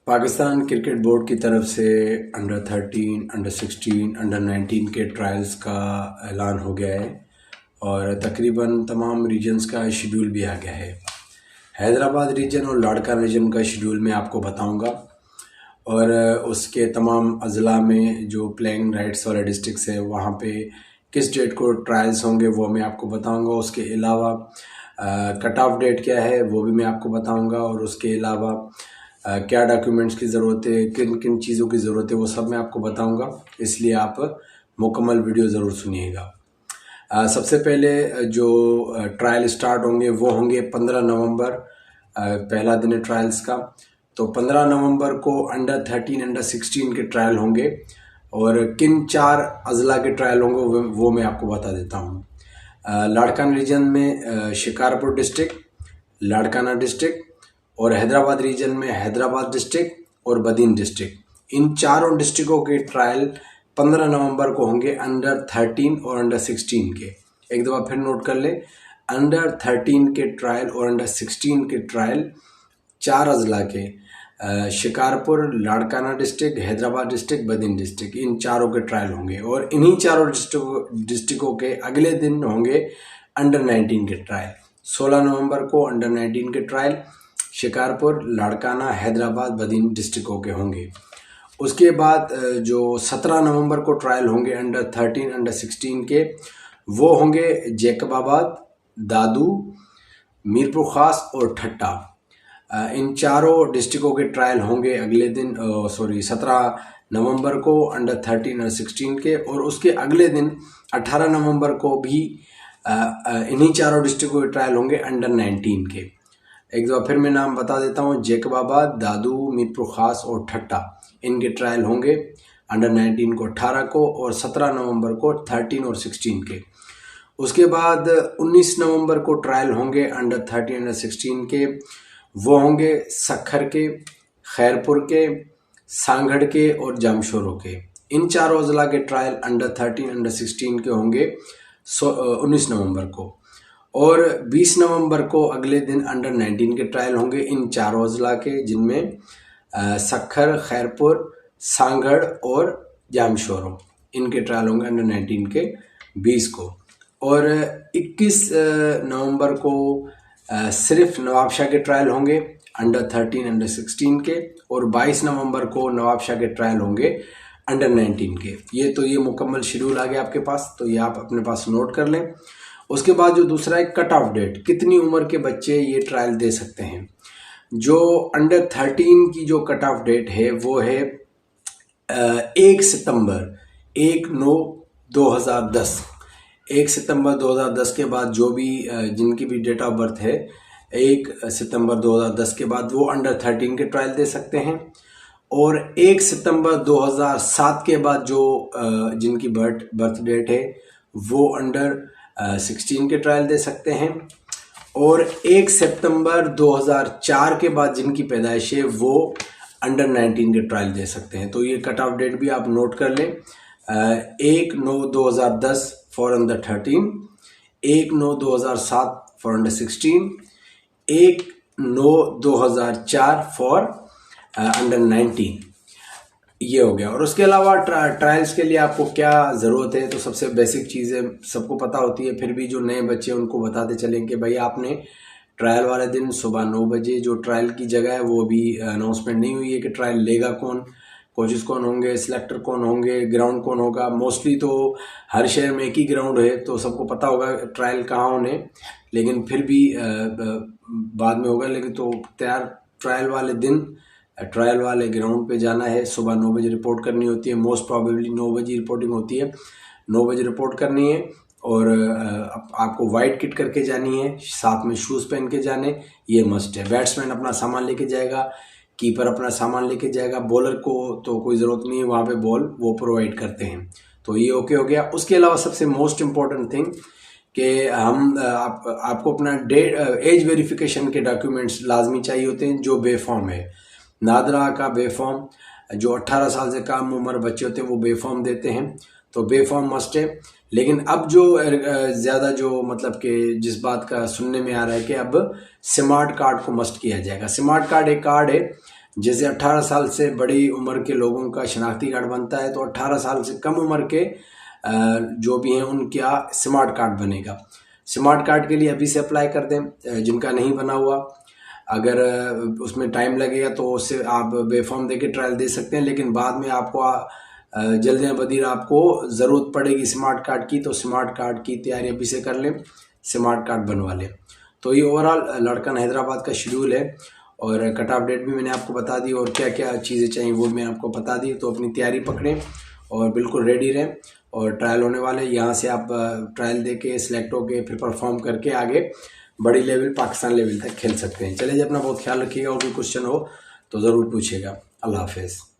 Pakistan cricket board की तरफ से अंडर 13, अंडर 16, अंडर 19 के ट्रायल्स का ऐलान हो गया है और तकरीबन तमाम रीजन्स का शेड्यूल भी आ गया है। हैदराबाद रीजन और लाड़काना रीजन का शेड्यूल मैं आपको बताऊंगा और उसके तमाम अज़ला में जो प्लेइंग राइट्स वाले डिस्ट्रिक्ट्स है वहाँ पे किस डेट को ट्रायल्स होंगे वो मैं आपको बताऊंगा। उसके अलावा कट ऑफ डेट क्या है वो भी मैं आपको बताऊंगा और उसके अलावा क्या डॉक्यूमेंट्स की ज़रूरत है, किन किन चीज़ों की ज़रूरत है वो सब मैं आपको बताऊंगा, इसलिए आप मुकम्मल वीडियो ज़रूर सुनिएगा। सबसे पहले जो ट्रायल स्टार्ट होंगे वो होंगे 15 नवंबर, पहला दिन है ट्रायल्स का। तो 15 नवंबर को अंडर 13, अंडर 16 के ट्रायल होंगे और किन 4 अज़ला के ट्रायल होंगे वो मैं आपको बता देता हूँ। लाड़काना रीजन में शिकारपुर डिस्ट्रिक्ट, लाड़काना डिस्ट्रिक्ट और हैदराबाद रीजन में हैदराबाद डिस्ट्रिक्ट और बदीन डिस्ट्रिक्ट। इन चारों डिस्ट्रिक्टों के ट्रायल 15 नवंबर को होंगे अंडर 13 और अंडर 16 के। एक दफ़ा फिर नोट कर ले, अंडर 13 के ट्रायल और अंडर 16 के ट्रायल 4 अज़ला के Shikarpur, Larkana district, Hyderabad district, Badin district, इन चारों के ट्रायल होंगे और इन्हीं चारों डिस्ट्रिक्टों के अगले दिन होंगे अंडर 19 के ट्रायल। 16 नवंबर को अंडर 19 के ट्रायल शिकारपुर, लाड़काना, हैदराबाद, बदीन डिस्ट्रिक्टों के होंगे। उसके बाद जो 17 नवंबर को ट्रायल होंगे अंडर 13, अंडर 16 के, वो होंगे जैकबाबाद, दादू, मीरपुर खास और ठट्टा। इन चारों डिस्ट्रिक्टों के ट्रायल होंगे अगले दिन 17 नवंबर को अंडर 13 और 16 के, और उसके अगले दिन 18 नवंबर को भी इन्हीं चारों डिस्ट्रिक्टों के ट्रायल होंगे अंडर 19 के। एक दफ़ा फिर मैं नाम बता देता हूँ, जैकबाबाद, दादू, मीरपुर खास और ठट्टा, इनके ट्रायल होंगे अंडर 19 को 18 को और 17 नवंबर को 13 और 16 के। उसके बाद 19 नवंबर को ट्रायल होंगे अंडर 13 अंडर 16 के, वो होंगे सखर के, खैरपुर के, सांगड़ के और जामशोरों के। इन चारों अज़ला के ट्रायल अंडर 13 अंडर 16 के होंगे 19 नवंबर को, और 20 नवंबर को अगले दिन अंडर 19 के ट्रायल होंगे इन चारों अज़ला के, जिनमें सखर, खैरपुर, सांगड़ और जामशोरों, इनके ट्रायल होंगे अंडर 19 के 20 को। और 21 नवंबर को सिर्फ नवाबशाह के ट्रायल होंगे अंडर 13 अंडर 16 के, और 22 नवंबर को नवाबशाह के ट्रायल होंगे अंडर 19 के। ये मुकम्मल शेड्यूल आ गया आपके पास, तो ये आप अपने पास नोट कर लें। उसके बाद जो दूसरा है कट ऑफ डेट, कितनी उम्र के बच्चे ये ट्रायल दे सकते हैं। जो अंडर 13 की जो कट ऑफ डेट है वो है 1 सितंबर 1/9/2010। 1 सितंबर 2010 के बाद जो भी जिनकी भी डेट ऑफ बर्थ है 1 सितंबर 2010 के बाद वो अंडर 13 के ट्रायल दे सकते हैं, और 1 सितंबर 2007 के बाद जो जिनकी बर्थ डेट है वो अंडर 16 के ट्रायल दे सकते हैं, और 1 सितंबर 2004 के बाद जिनकी पैदाइश है वो अंडर 19 के ट्रायल दे सकते हैं। तो ये कट ऑफ डेट भी आप नोट कर लें, 1/9/2010 for under 13, 1/9/2007 for under 16, 1/9/2004 for under 19। ये हो गया। और उसके अलावा ट्रायल्स के लिए आपको क्या ज़रूरत है, तो सबसे बेसिक चीज़ें सबको पता होती है, फिर भी जो नए बच्चे उनको बताते चलें कि भाई आपने ट्रायल वाले दिन सुबह 9 बजे जो ट्रायल की जगह है वो अभी अनाउंसमेंट नहीं हुई है कि ट्रायल लेगा कौन, कोचेस कौन होंगे, सिलेक्टर कौन होंगे, ग्राउंड कौन होगा। मोस्टली तो हर शहर में एक ही ग्राउंड है तो सबको पता होगा ट्रायल कहाँ होने, लेकिन फिर भी बाद में होगा। लेकिन तो तैयार ट्रायल वाले दिन ट्रायल वाले ग्राउंड पे जाना है, सुबह 9 बजे रिपोर्ट करनी होती है, मोस्ट प्रॉबेबली 9 बजे रिपोर्टिंग होती है, 9 बजे रिपोर्ट करनी है, और आपको वाइट किट करके जानी है, साथ में शूज़ पहन के जाने, ये मस्ट है। बैट्समैन अपना सामान लेके जाएगा, कीपर अपना सामान लेके जाएगा, बॉलर को तो कोई ज़रूरत नहीं है, वहाँ पे बॉल वो प्रोवाइड करते हैं। तो ये ओके हो गया। उसके अलावा सबसे मोस्ट इम्पॉर्टेंट थिंग कि हम आपको अपना एज वेरिफिकेशन के डॉक्यूमेंट्स लाजमी चाहिए होते हैं, जो बेफॉर्म है। नादरा का बेफॉर्म, जो 18 साल से कम उम्र बच्चे होते हैं वो बेफॉर्म देते हैं, तो बेफॉर्म मस्ट है। लेकिन अब जो ज़्यादा जो मतलब कि जिस बात का सुनने में आ रहा है कि अब स्मार्ट कार्ड को मस्ट किया जाएगा। स्मार्ट कार्ड एक कार्ड है जैसे 18 साल से बड़ी उम्र के लोगों का शनाख्ती कार्ड बनता है, तो 18 साल से कम उम्र के जो भी हैं उनका स्मार्ट कार्ड बनेगा। स्मार्ट कार्ड के लिए अभी से अप्लाई कर दें, जिनका नहीं बना हुआ। अगर उसमें टाइम लगेगा तो उससे आप बेफॉर्म देके ट्रायल दे सकते हैं, लेकिन बाद में आपको जल्द बदीर आपको ज़रूरत पड़ेगी स्मार्ट कार्ड की, तो स्मार्ट कार्ड की तैयारी अभी से कर लें, स्मार्ट कार्ड बनवा लें। तो ये ओवरऑल लड़कन हैदराबाद का शेड्यूल है, और कट ऑफ डेट भी मैंने आपको बता दी, और क्या क्या चीज़ें चाहिए वो मैं आपको बता दी। तो अपनी तैयारी पकड़ें और बिल्कुल रेडी रहें, और ट्रायल होने वाले यहाँ से आप ट्रायल दे के सिलेक्ट होके फिर परफॉर्म करके आगे बड़ी लेवल पाकिस्तान लेवल तक खेल सकते हैं। चलिए जी, अपना बहुत ख्याल रखिएगा, और कोई क्वेश्चन हो तो ज़रूर पूछिएगा। अल्लाह हाफिज़।